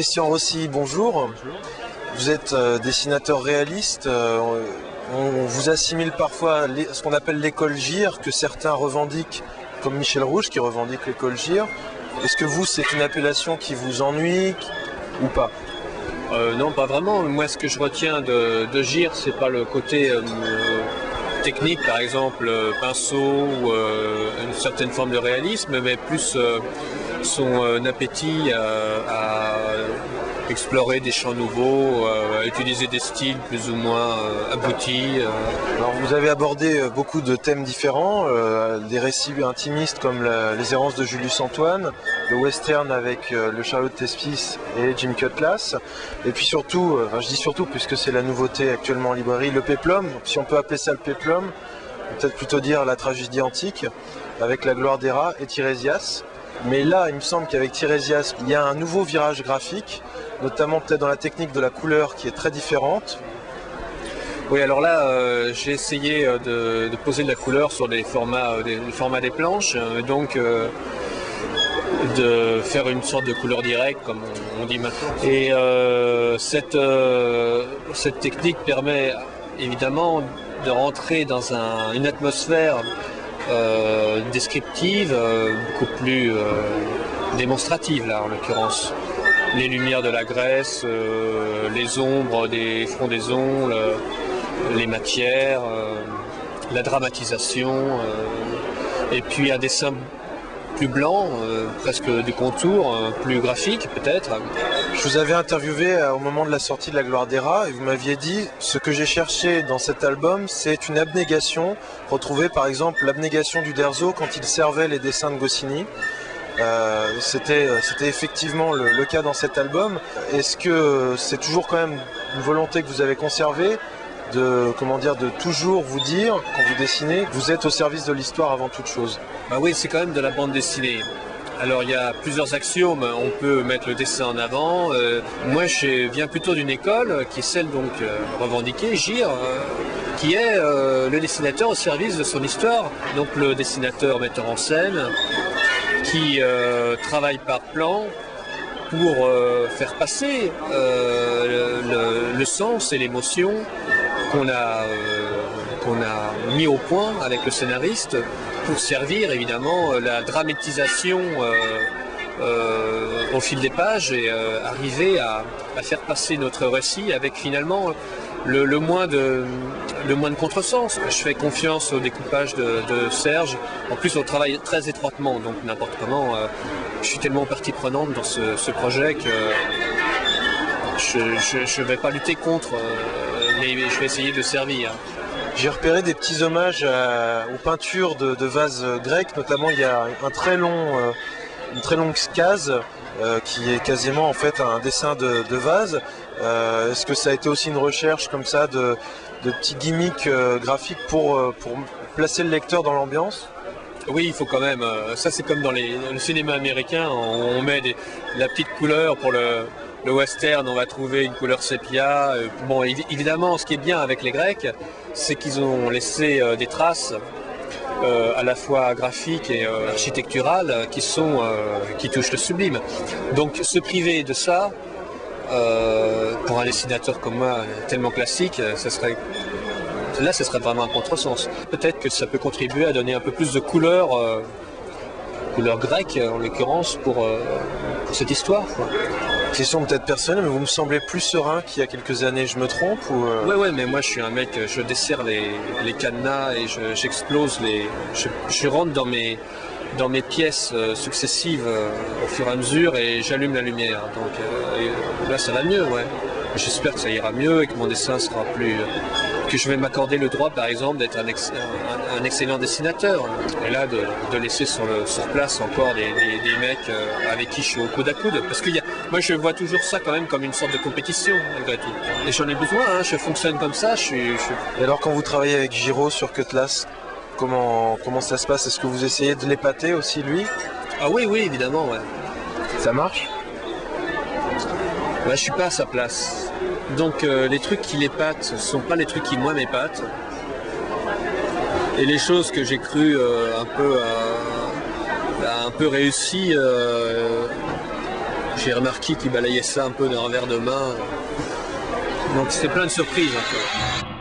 Christian Rossi, bonjour. Vous êtes dessinateur réaliste. On vous assimile parfois à ce qu'on appelle l'école GIR, que certains revendiquent, comme Michel Rouge qui revendique l'école GIR. Est-ce que vous, c'est une appellation qui vous ennuie ou pas? Non, pas vraiment. Moi, ce que je retiens de GIR, c'est pas le côté technique, par exemple pinceau ou une certaine forme de réalisme, mais plus son appétit à explorer des champs nouveaux, à utiliser des styles plus ou moins aboutis. Alors, vous avez abordé beaucoup de thèmes différents, des récits intimistes comme les errances de Julius Antoine, le western avec le Charlot Thespis et Jim Cutlass, et puis surtout, je dis surtout puisque c'est la nouveauté actuellement en librairie, le péplum, si on peut appeler ça le péplum, peut-être plutôt dire la tragédie antique, avec la gloire des rats et Tirésias. Mais là, il me semble qu'avec Tirésias, il y a un nouveau virage graphique, notamment peut-être dans la technique de la couleur qui est très différente. Oui, alors là, j'ai essayé de poser de la couleur sur les formats des planches, donc de faire une sorte de couleur directe, comme on dit maintenant. Et cette technique permet évidemment de rentrer dans une atmosphère descriptive, beaucoup plus démonstrative là en l'occurrence. Les lumières de la graisse, les ombres des frondaisons, les matières, la dramatisation, et puis un dessin plus blanc, presque du contour, plus graphique peut-être. Je vous avais interviewé au moment de la sortie de La Gloire des Rats et vous m'aviez dit ce que j'ai cherché dans cet album, c'est une abnégation. Retrouver par exemple l'abnégation d'Uderzo quand il servait les dessins de Goscinny. C'était effectivement le cas dans cet album. Est-ce que c'est toujours quand même une volonté que vous avez conservée de toujours vous dire, quand vous dessinez, que vous êtes au service de l'histoire avant toute chose? Bah oui, c'est quand même de la bande dessinée. Alors il y a plusieurs axiomes, on peut mettre le dessin en avant. Moi je viens plutôt d'une école qui est celle donc revendiquée, GIR, qui est le dessinateur au service de son histoire. Donc le dessinateur metteur en scène qui travaille par plan pour faire passer le sens et l'émotion qu'on a mis au point avec le scénariste pour servir évidemment la dramatisation au fil des pages et arriver à faire passer notre récit avec finalement le moins de contresens. Je fais confiance au découpage de Serge. En plus, on travaille très étroitement, donc n'importe comment. Je suis tellement partie prenante dans ce projet que je ne vais pas lutter contre, mais je vais essayer de servir. J'ai repéré des petits hommages aux peintures de vases grecs, notamment il y a une très longue case qui est quasiment en fait un dessin de vase. Est-ce que ça a été aussi une recherche comme ça de petits gimmicks graphiques pour placer le lecteur dans l'ambiance? Oui, il faut quand même. Ça, c'est comme dans le cinéma américain, on met la petite couleur pour le western, on va trouver une couleur sépia. Bon, évidemment, ce qui est bien avec les Grecs, c'est qu'ils ont laissé des traces à la fois graphiques et architecturales qui touchent le sublime. Donc, se priver de ça, pour un dessinateur comme moi, tellement classique, ce serait vraiment un contresens. Peut-être que ça peut contribuer à donner un peu plus de couleur grecque en l'occurrence pour cette histoire, quoi. Question peut-être personnelle, mais vous me semblez plus serein qu'il y a quelques années, je me trompe ou Ouais, mais moi je suis un mec, je desserre les cadenas et j'explose je rentre dans mes pièces successives au fur et à mesure et j'allume la lumière. Donc là ça va mieux, ouais. J'espère que ça ira mieux et que mon dessin sera plus... que je vais m'accorder le droit, par exemple, d'être un excellent dessinateur. Et là, de laisser sur place encore des mecs avec qui je suis au coude à coude. Parce que moi, je vois toujours ça quand même comme une sorte de compétition, malgré tout. Et j'en ai besoin, hein, je fonctionne comme ça. Et alors, quand vous travaillez avec Giro sur Cutlass, comment ça se passe? Est-ce que vous essayez de l'épater aussi, lui? Ah oui, évidemment, ouais. Ça marche? Ouais, je suis pas à sa place. Donc les trucs qui l'épatent ne sont pas les trucs qui moi m'épatent. Et les choses que j'ai cru un peu réussies, J'ai remarqué qu'il balayait ça un peu d'un revers de main. Donc c'est plein de surprises un peu.